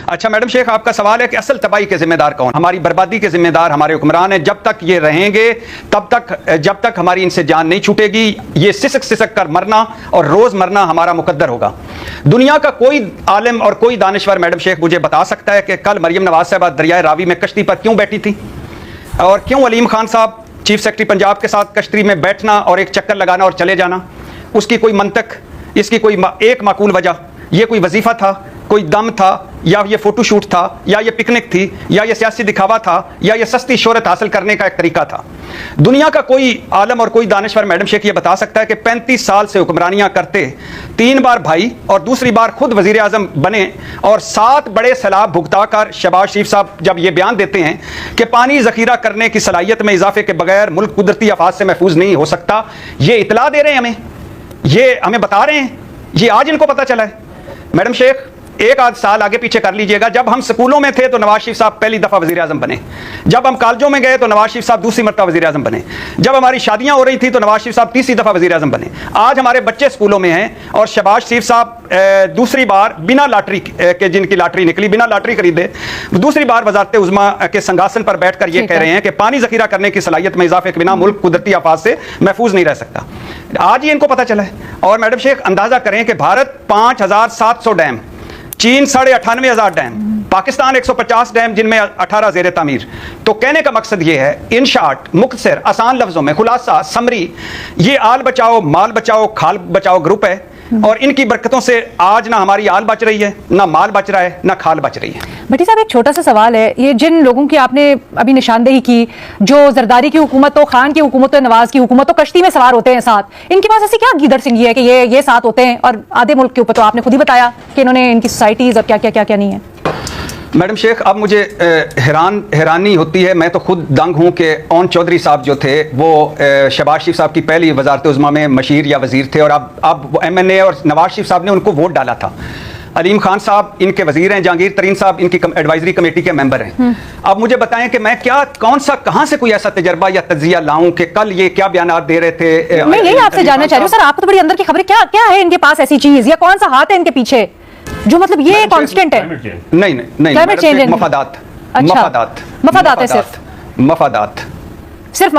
اچھا میڈم شیخ، آپ کا سوال ہے کہ اصل تباہی کے ذمہ دار کون؟ ہماری بربادی کے ذمہ دار ہمارے حکمران ہیں. جب تک یہ رہیں گے جب تک ہماری ان سے جان نہیں چھوٹے گی، یہ سسک سسک کر مرنا اور روز مرنا ہمارا مقدر ہوگا. دنیا کا کوئی عالم اور کوئی دانشور میڈم شیخ مجھے بتا سکتا ہے کہ کل مریم نواز صاحبہ دریائے راوی میں کشتی پر کیوں بیٹھی تھی، اور کیوں علیم خان صاحب چیف سیکرٹری پنجاب کے ساتھ کشتی میں بیٹھنا اور ایک چکر لگانا اور چلے جانا؟ اس کی کوئی منطق، اس کی کوئی ایک معقول وجہ؟ یہ کوئی وظیفہ تھا، کوئی دم تھا، یا یہ فوٹو شوٹ تھا، یا یہ پکنک تھی، یا یہ سیاسی دکھاوا تھا، یا یہ سستی شہرت حاصل کرنے کا ایک طریقہ تھا؟ دنیا کا کوئی عالم اور کوئی دانشور میڈم شیخ یہ بتا سکتا ہے کہ 35 سال سے حکمرانیاں کرتے 3 بار بھائی اور دوسری بار خود وزیر اعظم بنے اور 7 بڑے سیلاب بھگتا کر شہباز شریف صاحب جب یہ بیان دیتے ہیں کہ پانی ذخیرہ کرنے کی صلاحیت میں اضافے کے بغیر ملک قدرتی آفات سے محفوظ نہیں ہو سکتا، یہ اطلاع دے رہے ہیں یہ ہمیں بتا رہے ہیں، یہ آج ان کو پتہ چلا ہے؟ میڈم شیخ ایک آدھ سال آگے پیچھے کر لیجئے گا، جب ہم سکولوں میں تھے تو نواز شریف صاحب پہلی دفعہ وزیر اعظم بنے، جب ہم کالجوں میں گئے تو نواز شریف صاحب دوسری مرتبہ وزیر اعظم بنے، جب ہماری شادیاں ہو رہی تھی تو نواز شریف صاحب تیسری دفعہ وزیر اعظم بنے. آج ہمارے بچے سکولوں میں ہیں اور شہباز شریف صاحب دوسری بار بنا لاٹری کے، جن کی لاٹری نکلی بنا لاٹری خریدے، دوسری بار وزارت عظمیٰ کے سنگاسن پر بیٹھ کر یہ کہہ رہے ہیں کہ پانی ذخیرہ کرنے کی صلاحیت میں اضافے کے بنا ملک قدرتی آفات سے محفوظ نہیں رہ سکتا. آج ہی ان کو پتہ چلا ہے. اور میڈم شیخ اندازہ کریں کہ بھارت 5700 ڈیم، چین 98,500 ڈیم، پاکستان 150 ڈیم جن میں 18 زیر تعمیر. تو کہنے کا مقصد یہ ہے ان شارٹ، مختصر آسان لفظوں میں، خلاصہ سمری، یہ آل بچاؤ مال بچاؤ کھال بچاؤ گروپ ہے، اور ان کی برکتوں سے آج نہ ہماری آل بچ رہی ہے، نہ مال بچ رہا ہے، نہ کھال بچ رہی ہے. بھٹی صاحب ایک چھوٹا سا سوال ہے، یہ جن لوگوں کی آپ نے ابھی نشاندہی کی، جو زرداری کی حکومت ہو، خان کی حکومت ہو، نواز کی حکومت ہو، کشتی میں سوار ہوتے ہیں ساتھ، ان کے پاس ایسی کیا گیدڑ سنگھی ہے کہ یہ ساتھ ہوتے ہیں؟ اور آدھے ملک کے اوپر تو آپ نے خود ہی بتایا کہ انہوں نے ان کی سوسائٹیز اور کیا نہیں ہے. میڈم شیخ اب مجھے حیرانی ہوتی ہے، میں تو خود دنگ ہوں کہ اون چودھری صاحب جو تھے وہ شہباز شریف صاحب کی پہلی وزارت عظمیٰ میں مشیر یا وزیر تھے، اور اب وہ MNA اور نواز شریف صاحب نے ان کو ووٹ ڈالا تھا. علیم خان صاحب ان کے وزیر ہیں، جہانگیر ترین صاحب ان کی ایڈوائزری کمیٹی کے ممبر ہیں. اب مجھے بتائیں کہ میں کہاں سے کوئی ایسا تجربہ یا تجزیہ لاؤں کہ کل یہ کیا بیانات دے رہے تھے؟ میں یہی آپ سے جاننا چاہ رہی ہوں سر، آپ کو تو بڑی اندر کی خبریں، کیا ہے ان کے پاس ایسی چیز یا کون سا ہاتھ ہے ان کے پیچھے جو مطلب یہ کانسٹنٹ ہے؟ نہیں، مفادات مفادات.